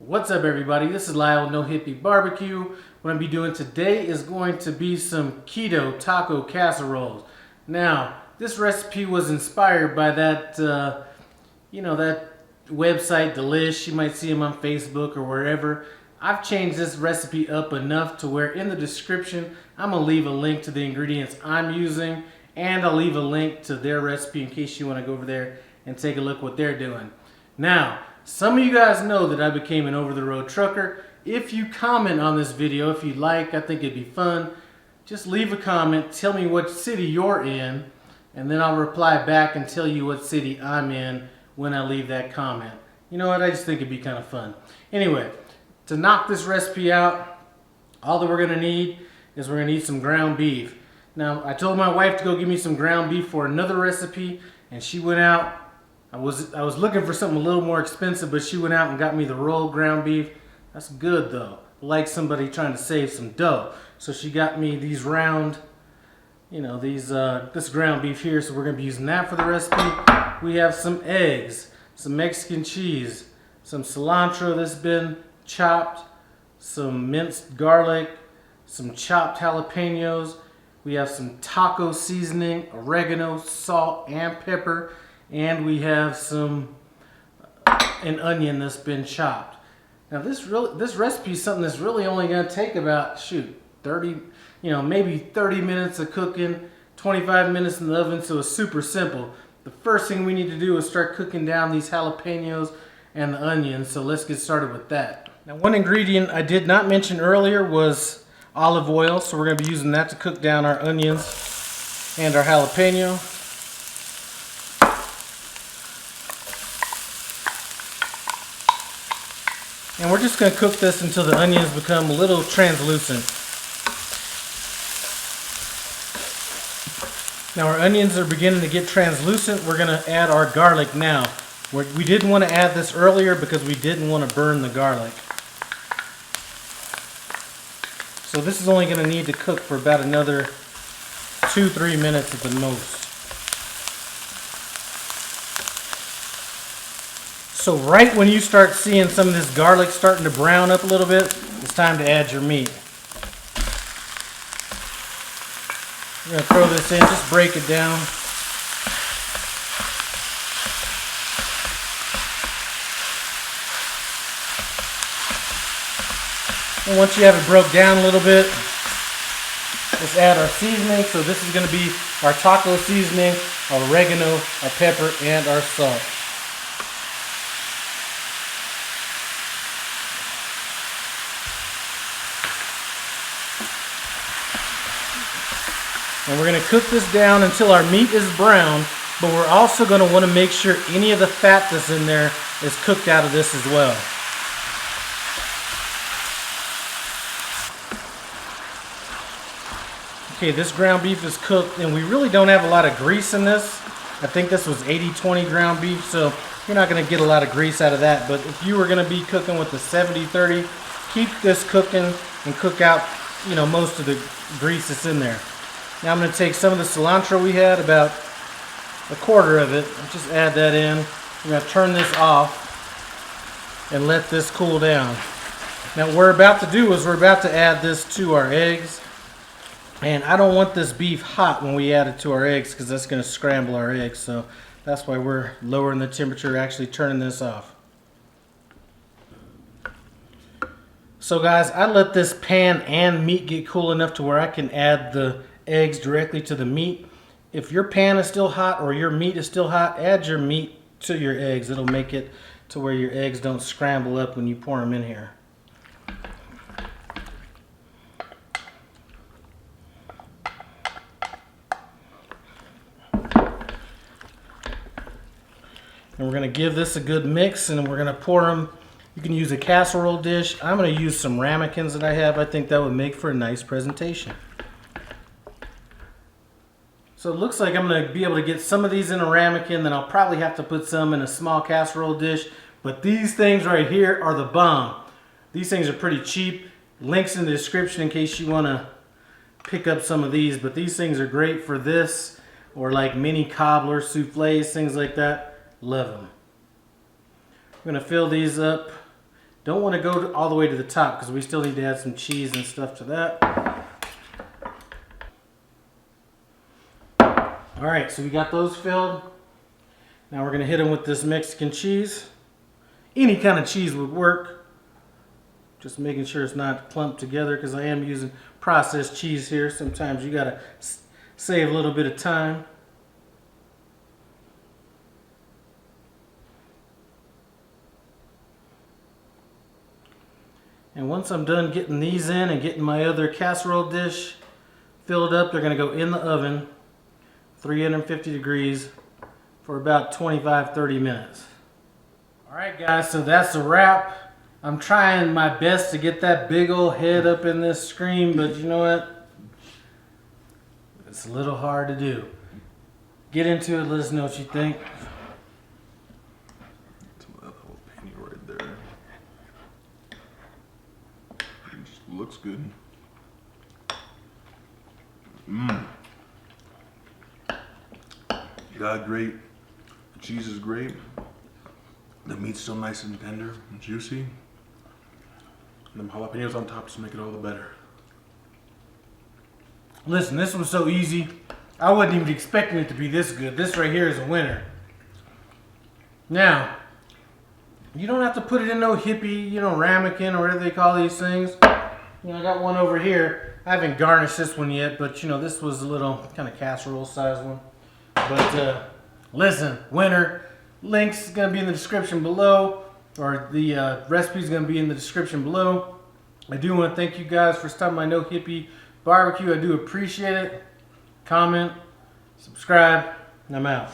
What's up, everybody? This is Lyle with No Hippie Barbecue. What I'm going to be doing today is going to be some Keto Taco Casseroles. Now, this recipe was inspired by that, that website Delish. You might see them on Facebook or wherever. I've changed this recipe up enough to where in the description, I'm going to leave a link to the ingredients I'm using, and I'll leave a link to their recipe in case you want to go over there and take a look what they're doing. Now, some of you guys know that I became an over-the-road trucker. If you comment on this video, if you like, I think it'd be fun. Just leave a comment, tell me what city you're in, and then I'll reply back and tell you what city I'm in when I leave that comment. You know what, I just think it'd be kind of fun. Anyway, to knock this recipe out, all that we're gonna need is we're gonna need some ground beef. Now, I told my wife to go get me some ground beef for another recipe, and she went out. I was looking for something a little more expensive, but she went out and got me the rolled ground beef. That's good though. Like somebody trying to save some dough. So she got me these round, this ground beef here. So we're gonna be using that for the recipe. We have some eggs, some Mexican cheese, some cilantro that's been chopped, some minced garlic, some chopped jalapenos. We have some taco seasoning, oregano, salt, and pepper. And we have an onion that's been chopped. Now this recipe is something that's really only going to take about 30, maybe 30 minutes of cooking, 25 minutes in the oven. So it's super simple. The first thing we need to do is start cooking down these jalapenos and the onions. So let's get started with that. Now, one ingredient I did not mention earlier was olive oil. So we're going to be using that to cook down our onions and our jalapeno. And we're just going to cook this until the onions become a little translucent. Now our onions are beginning to get translucent. We're going to add our garlic now. We didn't want to add this earlier because we didn't want to burn the garlic. So this is only going to need to cook for about another 2-3 minutes at the most. So right when you start seeing some of this garlic starting to brown up a little bit, it's time to add your meat. We're going to throw this in, just break it down. And once you have it broke down a little bit, let's add our seasoning. So this is going to be our taco seasoning, our oregano, our pepper, and our salt. And we're going to cook this down until our meat is brown, but we're also going to want to make sure any of the fat that's in there is cooked out of this as well. Okay, this ground beef is cooked, and we really don't have a lot of grease in this. I think this was 80-20 ground beef, so you're not going to get a lot of grease out of that. But if you were going to be cooking with the 70-30, keep this cooking and cook out, most of the grease that's in there. Now I'm going to take some of the cilantro we had, about a quarter of it, and just add that in. We're going to turn this off and let this cool down. Now what we're about to do is we're about to add this to our eggs. And I don't want this beef hot when we add it to our eggs because that's going to scramble our eggs. So that's why we're lowering the temperature, actually turning this off. So guys, I let this pan and meat get cool enough to where I can add the eggs directly to the meat. If your pan is still hot or your meat is still hot, add your meat to your eggs. It'll make it to where your eggs don't scramble up when you pour them in here. And we're going to give this a good mix, and we're going to pour them. You can use a casserole dish. I'm going to use some ramekins that I have. I think that would make for a nice presentation. So it looks like I'm going to be able to get some of these in a ramekin, then I'll probably have to put some in a small casserole dish. But these things right here are the bomb. These things are pretty cheap. Links in the description in case you want to pick up some of these. But these things are great for this, or like mini cobbler, souffles, things like that. Love them. We're going to fill these up Don't want to go all the way to the top because we still need to add some cheese and stuff to that. All right, so we got those filled. Now we're going to hit them with this Mexican cheese. Any kind of cheese would work. Just making sure it's not clumped together because I am using processed cheese here. Sometimes you got to save a little bit of time. And once I'm done getting these in and getting my other casserole dish filled up, they're going to go in the oven, 350 degrees, for about 25-30 minutes. Alright guys, so that's a wrap. I'm trying my best to get that big old head up in this screen, but you know what? It's a little hard to do. Get into it, let us know what you think. Right there. It just looks good. God, great. The cheese is great. The meat's still nice and tender and juicy. And them jalapenos on top just make it all the better. Listen, this was so easy. I wasn't even expecting it to be this good. This right here is a winner. Now, you don't have to put it in no Hippie, you know, ramekin or whatever they call these things. You know, I got one over here. I haven't garnished this one yet, but you know, this was a little kind of casserole size one. But listen, winner. Link's gonna be in the description below, or the recipe's gonna be in the description below. I do want to thank you guys for stopping by No Hippie Barbecue. I do appreciate it. Comment, subscribe, and I'm out.